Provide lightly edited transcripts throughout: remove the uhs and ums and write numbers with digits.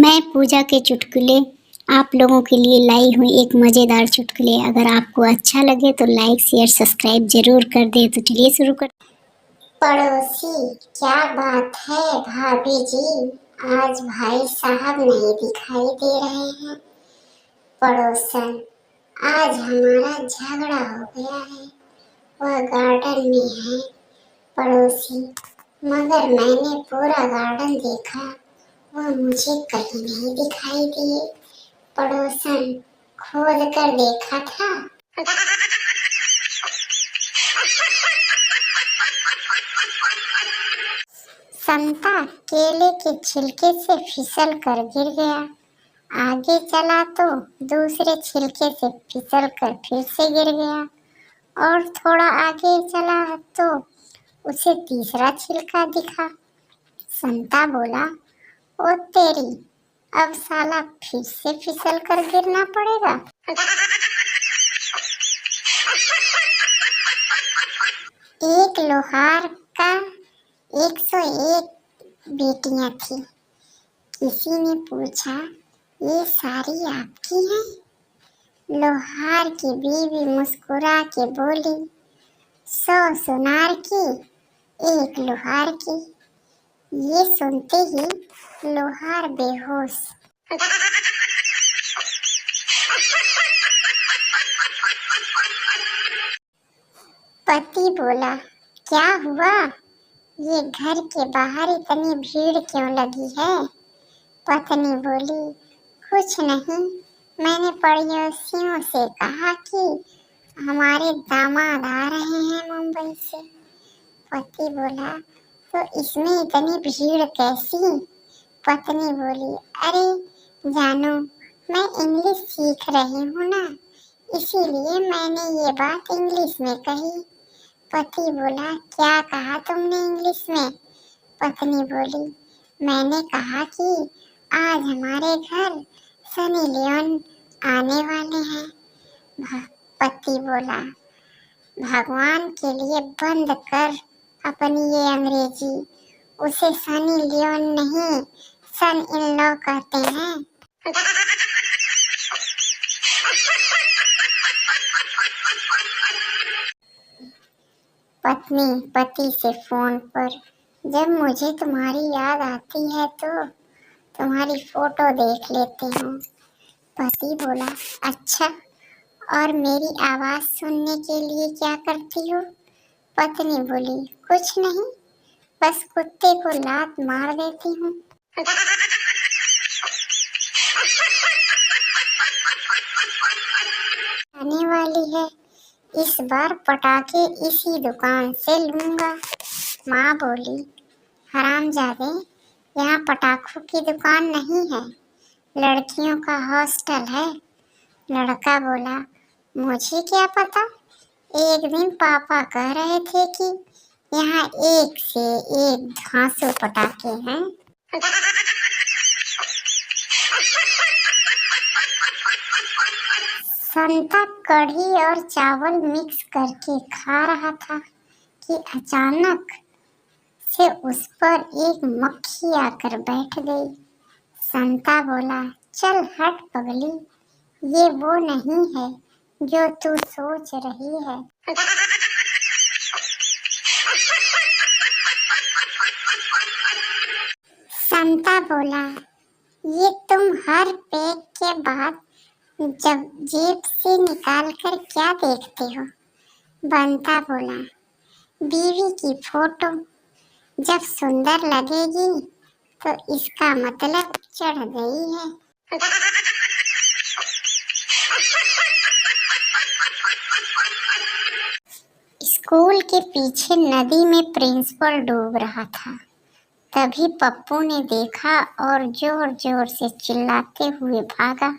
मैं पूजा के चुटकुले आप लोगों के लिए लाई हूँ एक मज़ेदार चुटकुले। अगर आपको अच्छा लगे तो लाइक शेयर सब्सक्राइब जरूर कर दे। तो चलिए शुरू कर। पड़ोसी, क्या बात है भाभी जी, आज भाई साहब नहीं दिखाई दे रहे हैं। पड़ोसन, आज हमारा झगड़ा हो गया है, वह गार्डन में है। पड़ोसी, मगर मैंने पूरा गार्डन देखा, वह मुझे कहीं नहीं दिखाई दिए। पड़ोसन, खोद कर देखा था। संता केले के छिलके से फिसल कर गिर गया। आगे चला तो दूसरे छिलके से फिसल कर फिर से गिर गया और थोड़ा आगे चला तो उसे तीसरा छिलका दिखा। संता बोला, ओ तेरी, अब साला फिर से फिसल कर गिरना पड़ेगा। एक लोहार का 101 बेटियां थी। किसी ने पूछा, ये सारी आपकी हैं? लोहार की बीवी मुस्कुरा के बोली, 100 सुनार की, एक लोहार की। ये सुनते ही लोहार बेहोश। पति बोला, क्या हुआ? ये घर के बाहर इतनी भीड़ क्यों लगी है? पत्नी बोली, कुछ नहीं, मैंने पड़ोसियों से कहा कि हमारे दामाद आ रहे हैं मुंबई से। पति बोला, तो इसमें इतनी भीड़ कैसी? पत्नी बोली, अरे जानो, मैं इंग्लिश सीख रही हूँ ना, इसीलिए मैंने ये बात इंग्लिश में कही। पति बोला, क्या कहा तुमने इंग्लिश में? पत्नी बोली, मैंने कहा कि आज हमारे घर सनी लियोन आने वाले हैं। पति बोला, भगवान के लिए बंद कर अपनी ये अंग्रेजी, उसे सनी लियोन नहीं सन इन लॉ कहते हैं। पत्नी पति से फोन पर, जब मुझे तुम्हारी याद आती है तो तुम्हारी फोटो देख लेती हूँ। पति बोला, अच्छा, और मेरी आवाज सुनने के लिए क्या करती हो? पत्नी बोली, कुछ नहीं, बस कुत्ते को लात मार देती हूँ। आने वाली है, इस बार पटाखे इसी दुकान से लूंगा। माँ बोली, हरामजादे, यहाँ पटाखों की दुकान नहीं है, लड़कियों का हॉस्टल है। लड़का बोला, मुझे क्या पता, एक दिन पापा कह रहे थे कि यहाँ एक से एक धांसू पटाखे हैं। संता कढ़ी और चावल मिक्स करके खा रहा था कि अचानक से उस पर एक मक्खी आकर बैठ गई। संता बोला, चल हट पगली, ये वो नहीं है जो तू सोच रही है। संता बोला, ये तुम हर पैक के बाद जब जेब से निकाल कर क्या देखते हो? बंता बोला, बीवी की फोटो, जब सुंदर लगेगी तो इसका मतलब चढ़ गई है। स्कूल के पीछे नदी में प्रिंसिपल डूब रहा था। तभी पप्पू ने देखा और जोर जोर से चिल्लाते हुए भागा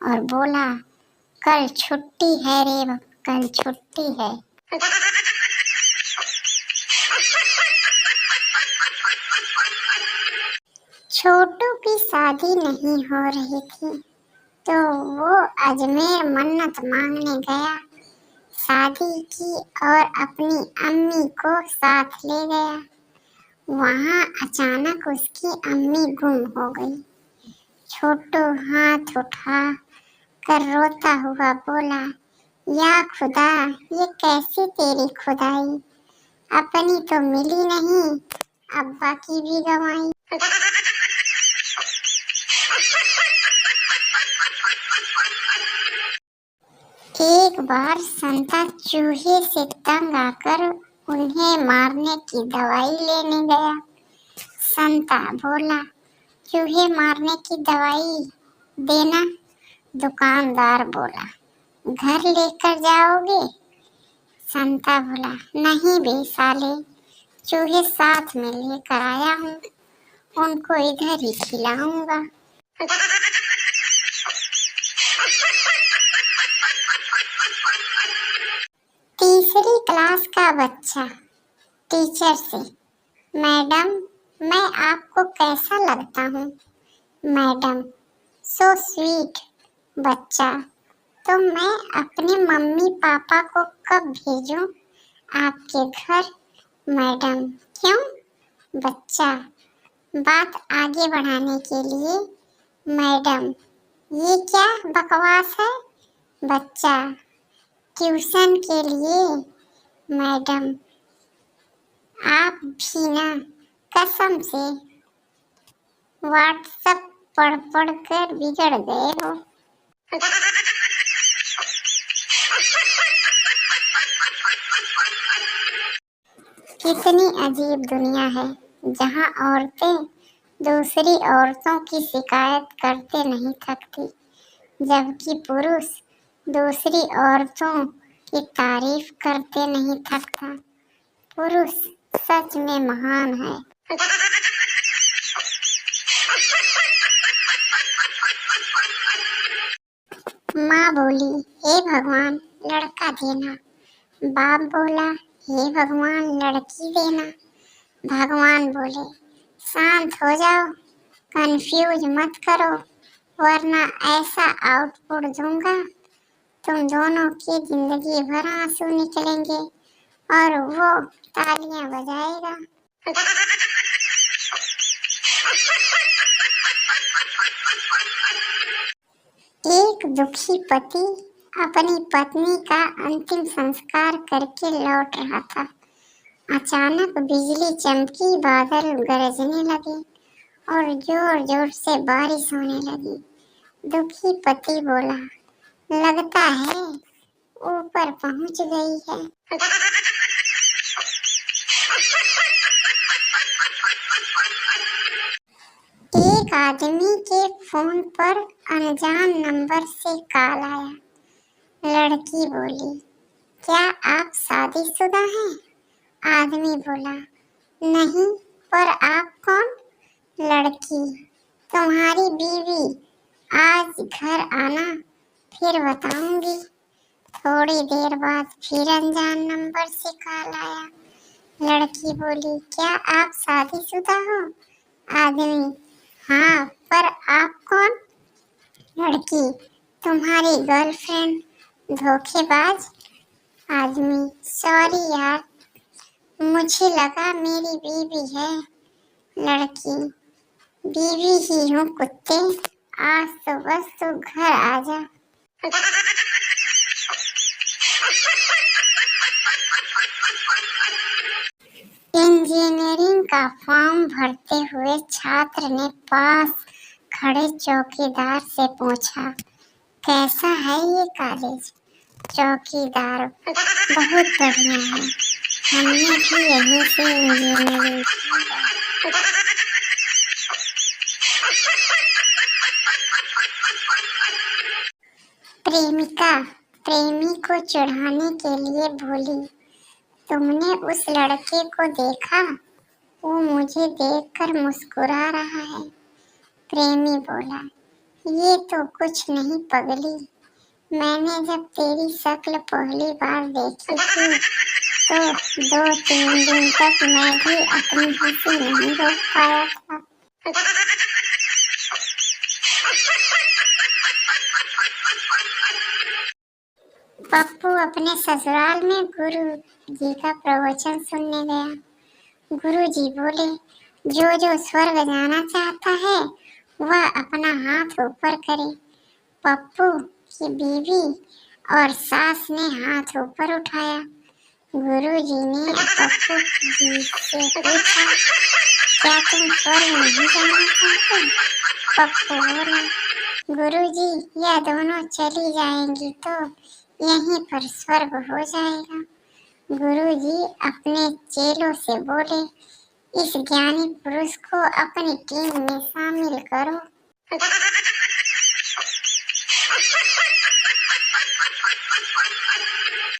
और बोला, कल छुट्टी है रे, कल छुट्टी है। छोटू की शादी नहीं हो रही थी तो वो अजमेर मन्नत मांगने गया। शादी की और अपनी अम्मी को साथ ले गया। वहाँ अचानक उसकी अम्मी गुम हो गई। छोटू हाथ उठा कर रोता हुआ बोला, या खुदा, ये कैसी तेरी खुदाई, अपनी तो मिली नहीं, अब्बा की भी गंवाई। एक बार संता चूहे से तंग आकर उन्हें मारने की दवाई लेने गया। संता बोला, चूहे मारने की दवाई देना। दुकानदार बोला, घर लेकर जाओगे? संता बोला, नहीं बे साले, चूहे साथ में लेकर आया हूँ, उनको इधर ही खिलाऊंगा। तीसरी क्लास का बच्चा टीचर से, मैडम, मैं आपको कैसा लगता हूँ? Madam, so sweet. बच्चा, तो मैं अपने मम्मी पापा को कब भेजूं आपके घर? मैडम, क्यों? बच्चा, बात आगे बढ़ाने के लिए। मैडम, ये क्या बकवास है? बच्चा, ट्यूशन के लिए। मैडम, आप भी ना कसम से व्हाट्सएप पढ़ पढ़ कर बिगड़ गए हो। कितनी अजीब दुनिया है जहाँ औरतें दूसरी औरतों की शिकायत करते नहीं थकती, जबकि पुरुष दूसरी औरतों की तारीफ करते नहीं थकता। पुरुष सच में महान है। माँ बोली, हे भगवान लड़का देना। बाप बोला, हे भगवान लड़की देना। भगवान बोले, शांत हो जाओ, कंफ्यूज मत करो, वरना ऐसा आउटपुट दूंगा तुम दोनों की जिंदगी भर आंसू निकलेंगे और वो तालियां बजाएगा। एक दुखी पति अपनी पत्नी का अंतिम संस्कार करके लौट रहा था। अचानक बिजली चमकी, बादल गरजने लगे और जोर जोर से बारिश होने लगी। दुखी पति बोला, लगता है ऊपर पहुंच गई है। एक आदमी के फोन पर अनजान नंबर से कॉल आया। लड़की बोली, क्या आप शादीशुदा हैं? आदमी बोला, नहीं, पर आप कौन? लड़की, तुम्हारी बीवी, आज घर आना, फिर बताऊंगी। थोड़ी देर बाद फिर अनजान नंबर से कॉल आया। लड़की बोली, क्या आप शादीशुदा हो? आदमी, हाँ, पर आप कौन? लड़की, तुम्हारी गर्लफ्रेंड, धोखेबाज। आदमी, सॉरी यार, मुझे लगा मेरी बीवी है। लड़की, बीवी ही हूँ कुत्ते, आज तो बस तू घर आ जा। इंजीनियरिंग का फॉर्म भरते हुए छात्र ने पास खड़े चौकीदार से पूछा, कैसा है ये कॉलेज? चौकीदार, बहुत बढ़िया है, हमने भी यहीं से इंजीनियरिंग की। प्रेमिका प्रेमी को चिढ़ाने के लिए बोली, तुमने उस लड़के को देखा? वो मुझे देखकर मुस्कुरा रहा है। प्रेमी बोला, ये तो कुछ नहीं पगली, मैंने जब तेरी शक्ल पहली बार देखी थी तो 2-3 दिन तक मैं भी अपनी हंसी नहीं रोक पाया था। पप्पू अपने ससुराल में गुरु जी का प्रवचन सुनने गया। गुरु जी बोले, जो जो स्वर्ग जाना चाहता है वह अपना हाथ ऊपर करे। पप्पू की बीवी और सास ने हाथ ऊपर उठाया। गुरुजी ने पप्पू जी से पूछा, क्या तुम स्वर्ग नहीं जाना चाहते? पप्पू बोला, गुरुजी यह दोनों चली जाएंगी तो यहीं पर स्वर्ग हो जाएगा। गुरुजी अपने चेलों से बोले, इस ज्ञानी पुरुष को अपनी टीम में शामिल करो।